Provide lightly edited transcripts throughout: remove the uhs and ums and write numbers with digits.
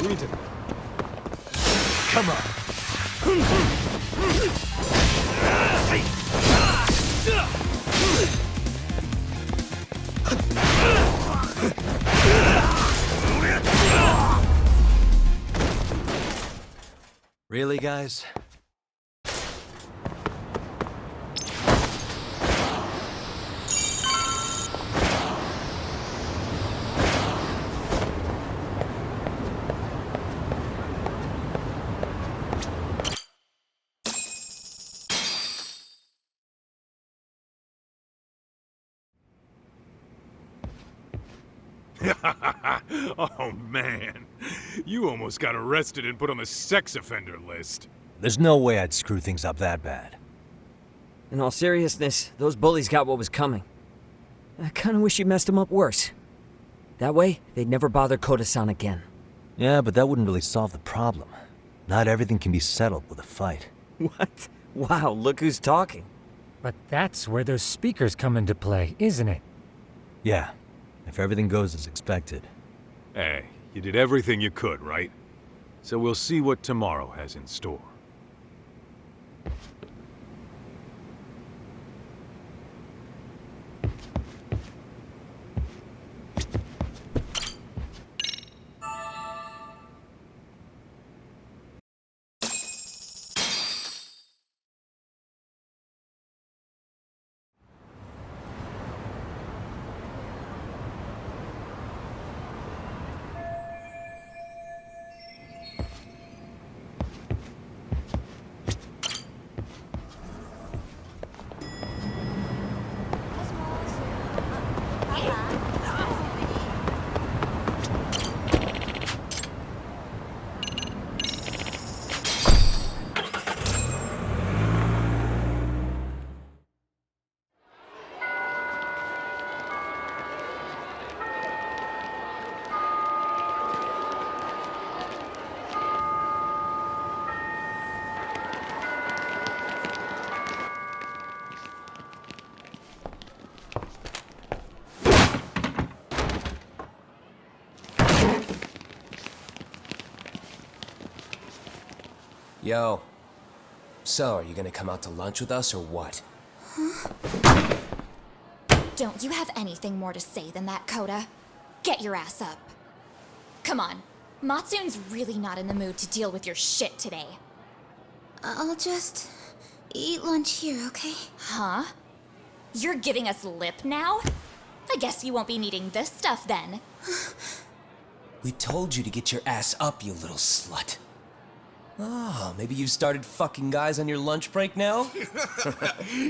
We need to... Come on. Really, guys? Oh man, you almost got arrested and put on the sex offender list. There's no way I'd screw things up that bad. In all seriousness, those bullies got what was coming. I kinda wish you messed them up worse. That way, they'd never bother Koda-san again. Yeah, but that wouldn't really solve the problem. Not everything can be settled with a fight. What? Wow, look who's talking. But that's where those speakers come into play, isn't it? Yeah, if everything goes as expected. Hey, you did everything you could, right? So we'll see what tomorrow has in store. Yo. So, are you gonna come out to lunch with us or what? Don't you have anything more to say than that, Koda? Get your ass up. Come on. Matsun's really not in the mood to deal with your shit today. I'll just eat lunch here, okay? Huh? You're giving us lip now? I guess you won't be needing this stuff then. We told you to get your ass up, you little slut. Oh, maybe you've started fucking guys on your lunch break now?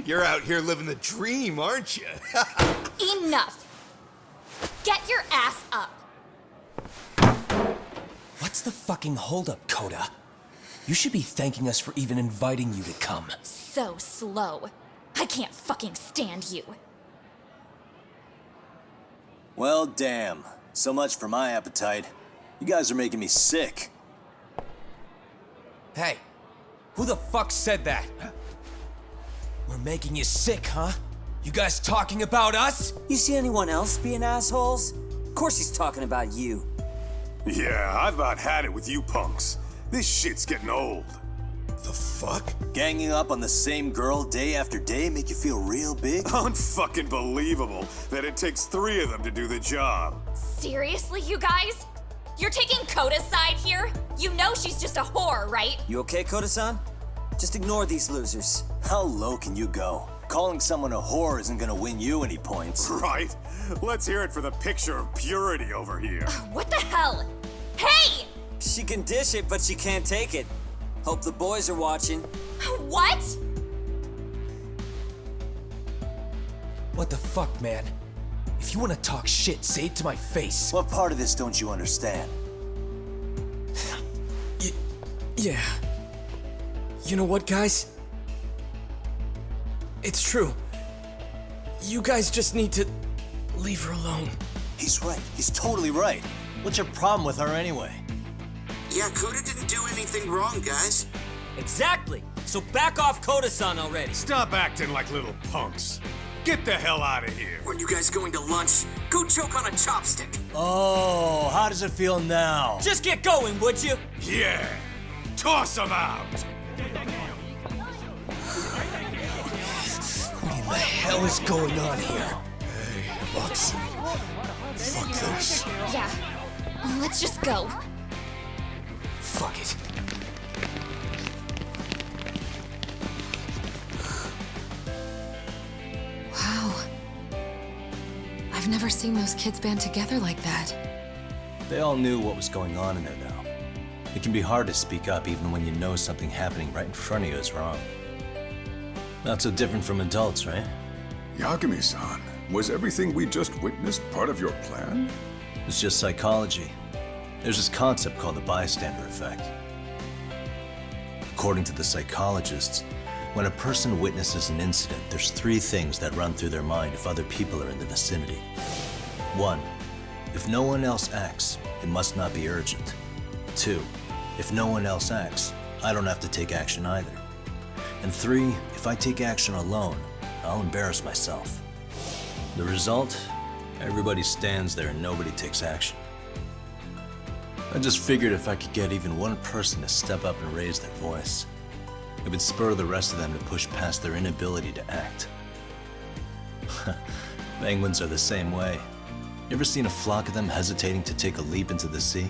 You're out here living the dream, aren't you? Enough! Get your ass up! What's the fucking holdup, Koda? You should be thanking us for even inviting you to come. So slow. I can't fucking stand you. Well, damn. So much for my appetite. You guys are making me sick. Hey, who the fuck said that? We're making you sick, huh? You guys talking about us? You see anyone else being assholes? Of course he's talking about you. Yeah, I've about had it with you punks. This shit's getting old. The fuck? Ganging up on the same girl day after day make you feel real big? Unfucking believable that it takes 3 of them to do the job. Seriously, you guys? You're taking Koda's side here? You know she's just a whore, right? You okay, Koda-san? Just ignore these losers. How low can you go? Calling someone a whore isn't gonna win you any points. Right? Let's hear it for the picture of purity over here. What the hell? Hey! She can dish it, but she can't take it. Hope the boys are watching. What? What the fuck, man? If you want to talk shit, say it to my face. What part of this don't you understand? Yeah. You know what, guys? It's true. You guys just need to leave her alone. He's right. He's totally right. What's your problem with her anyway? Yeah, Koda didn't do anything wrong, guys. Exactly. So back off Koda-san already. Stop acting like little punks. Get the hell out of here. When you guys going to lunch, go choke on a chopstick. Oh, how does it feel now? Just get going, would you? Yeah. Toss him out. What in the hell is going on here? Hey, Lux. Fuck this. Yeah. Let's just go. Fuck it. Wow. I've never seen those kids band together like that. They all knew what was going on in there now. It can be hard to speak up even when you know something happening right in front of you is wrong. Not so different from adults, right? Yagami-san, was everything we just witnessed part of your plan? It's just psychology. There's this concept called the bystander effect. According to the psychologists, when a person witnesses an incident, there's 3 things that run through their mind if other people are in the vicinity. 1, if no one else acts, it must not be urgent. 2, if no one else acts, I don't have to take action either. And 3, if I take action alone, I'll embarrass myself. The result? Everybody stands there and nobody takes action. I just figured if I could get even one person to step up and raise their voice, it would spur the rest of them to push past their inability to act. Penguins are the same way. You ever seen a flock of them hesitating to take a leap into the sea?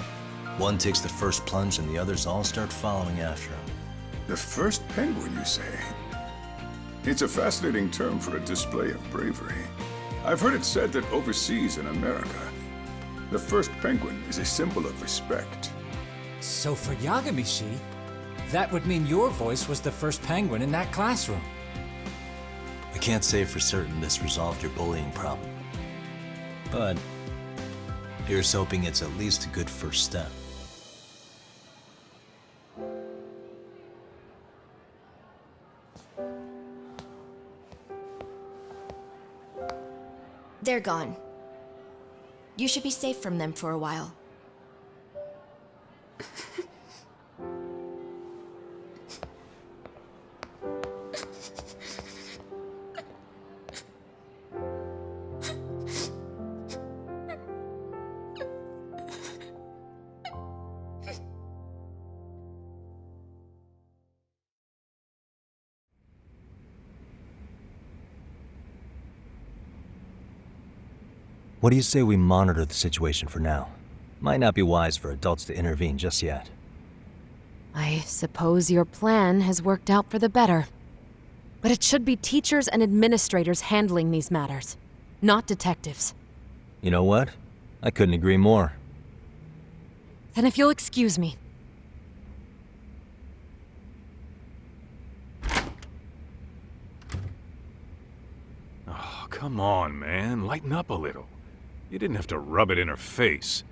One takes the first plunge and the others all start following after him. The first penguin, you say? It's a fascinating term for a display of bravery. I've heard it said that overseas in America, the first penguin is a symbol of respect. So for Yagami-shi, that would mean your voice was the first penguin in that classroom. I can't say for certain this resolved your bullying problem. But here's hoping it's at least a good first step. They're gone. You should be safe from them for a while. What do you say we monitor the situation for now? Might not be wise for adults to intervene just yet. I suppose your plan has worked out for the better. But it should be teachers and administrators handling these matters, not detectives. You know what? I couldn't agree more. Then if you'll excuse me. Oh, come on, man. Lighten up a little. You didn't have to rub it in her face.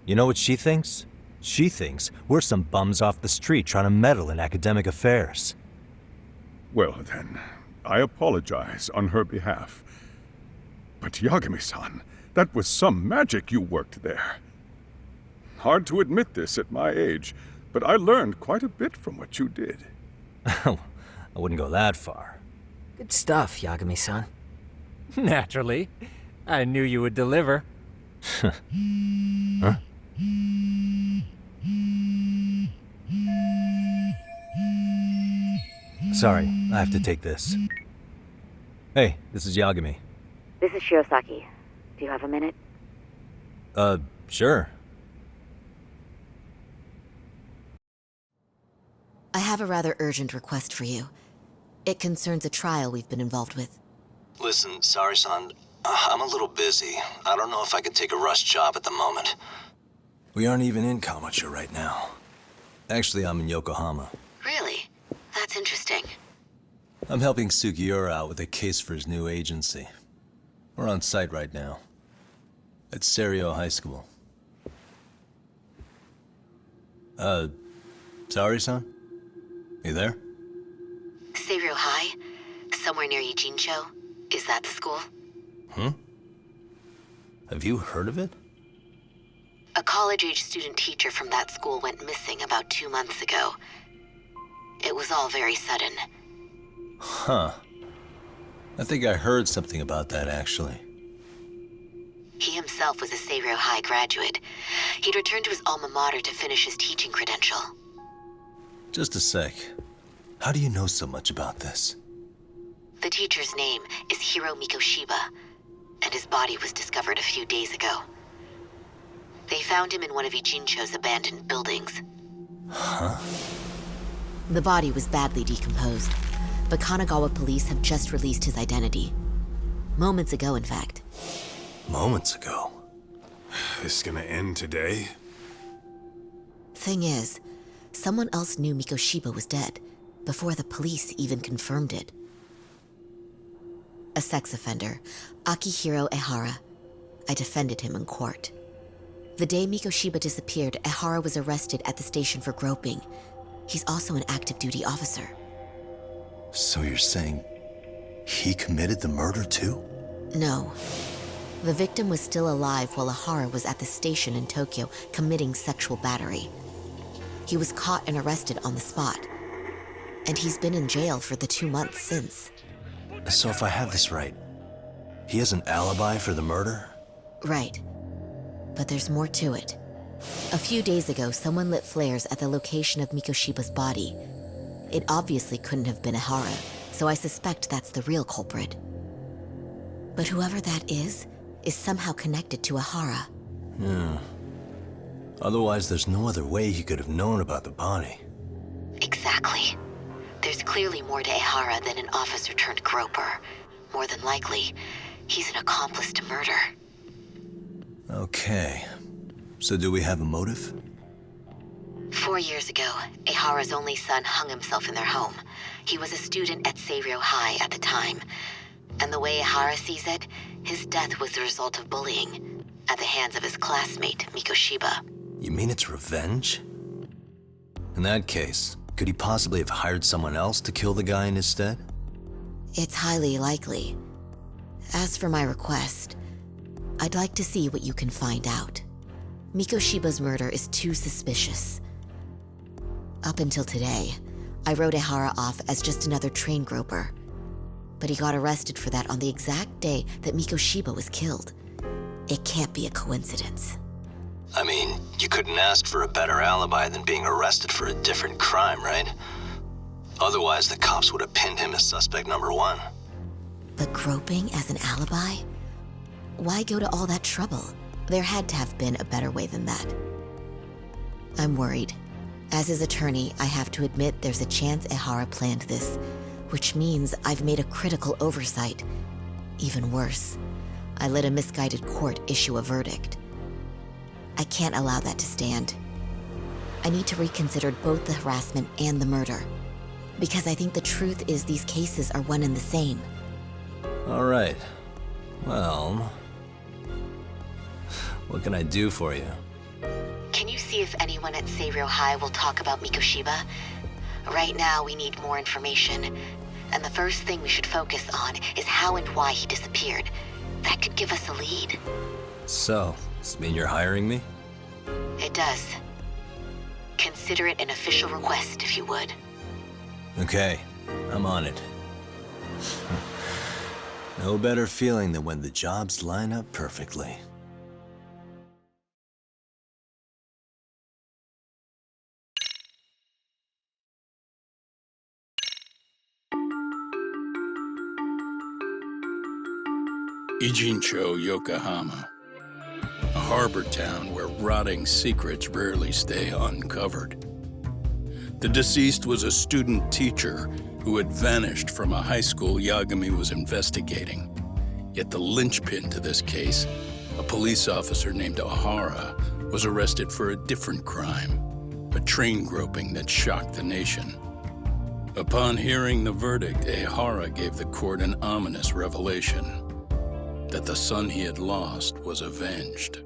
You know what she thinks? She thinks we're some bums off the street trying to meddle in academic affairs. Well then, I apologize on her behalf. But Yagami-san, that was some magic you worked there. Hard to admit this at my age, but I learned quite a bit from what you did. I wouldn't go that far. Good stuff, Yagami-san. Naturally. I knew you would deliver. Huh? Sorry, I have to take this. Hey, this is Yagami. This is Shiosaki. Do you have a minute? Sure. I have a rather urgent request for you. It concerns a trial we've been involved with. Listen, sorry-san, I'm a little busy. I don't know if I can take a rush job at the moment. We aren't even in Kamucha right now. Actually, I'm in Yokohama. Really? That's interesting. I'm helping Sugiura out with a case for his new agency. We're on site right now. At Serio High School. Sorry-san? You there? Serio High? Somewhere near Ijincho? Is that the school? Have you heard of it? A college-age student teacher from that school went missing about 2 months ago. It was all very sudden. Huh. I think I heard something about that, actually. He himself was a Seiryo High graduate. He'd returned to his alma mater to finish his teaching credential. Just a sec. How do you know so much about this? The teacher's name is Hiro Mikoshiba, and his body was discovered a few days ago. They found him in one of Ijincho's abandoned buildings. Huh? The body was badly decomposed, but Kanagawa police have just released his identity. Moments ago, in fact. Moments ago? This is gonna end today? Thing is, someone else knew Mikoshiba was dead, before the police even confirmed it. A sex offender, Akihiro Ehara. I defended him in court. The day Mikoshiba disappeared, Ehara was arrested at the station for groping. He's also an active duty officer. So you're saying he committed the murder too? No. The victim was still alive while Ehara was at the station in Tokyo committing sexual battery. He was caught and arrested on the spot. And he's been in jail for the 2 months since. So if I have this right, he has an alibi for the murder? Right. But there's more to it. A few days ago, someone lit flares at the location of Mikoshiba's body. It obviously couldn't have been Ehara, so I suspect that's the real culprit. But whoever that is somehow connected to Ehara. Yeah. Otherwise, there's no other way he could have known about the body. Exactly. There's clearly more to Ehara than an officer turned groper. More than likely, he's an accomplice to murder. Okay. So do we have a motive? 4 years ago, Ehara's only son hung himself in their home. He was a student at Seiryo High at the time. And the way Ehara sees it, his death was the result of bullying at the hands of his classmate, Mikoshiba. You mean it's revenge? In that case, could he possibly have hired someone else to kill the guy in his stead? It's highly likely. As for my request, I'd like to see what you can find out. Mikoshiba's murder is too suspicious. Up until today, I wrote Ehara off as just another train groper. But he got arrested for that on the exact day that Mikoshiba was killed. It can't be a coincidence. I mean, you couldn't ask for a better alibi than being arrested for a different crime, right? Otherwise, the cops would have pinned him as suspect number 1. But groping as an alibi? Why go to all that trouble? There had to have been a better way than that. I'm worried. As his attorney, I have to admit there's a chance Ehara planned this, which means I've made a critical oversight. Even worse, I let a misguided court issue a verdict. I can't allow that to stand. I need to reconsider both the harassment and the murder, because I think the truth is these cases are one and the same. All right. Well, what can I do for you? Can you see if anyone at Seiryo High will talk about Mikoshiba? Right now, we need more information. And the first thing we should focus on is how and why he disappeared. That could give us a lead. So, does this mean you're hiring me? It does. Consider it an official request, if you would. Okay, I'm on it. No better feeling than when the jobs line up perfectly. Ijincho, Yokohama. A harbor town where rotting secrets rarely stay uncovered. The deceased was a student teacher who had vanished from a high school Yagami was investigating. Yet the linchpin to this case, a police officer named Ehara, was arrested for a different crime, a train groping that shocked the nation. Upon hearing the verdict, Ehara gave the court an ominous revelation: that the son he had lost was avenged.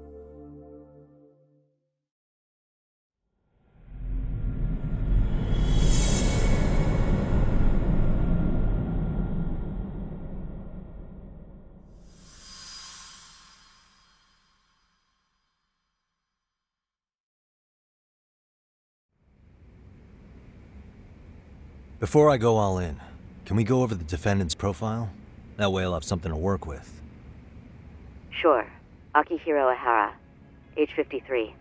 Before I go all in, can we go over the defendant's profile? That way I'll have something to work with. Sure. Akihiro Ahara, age 53.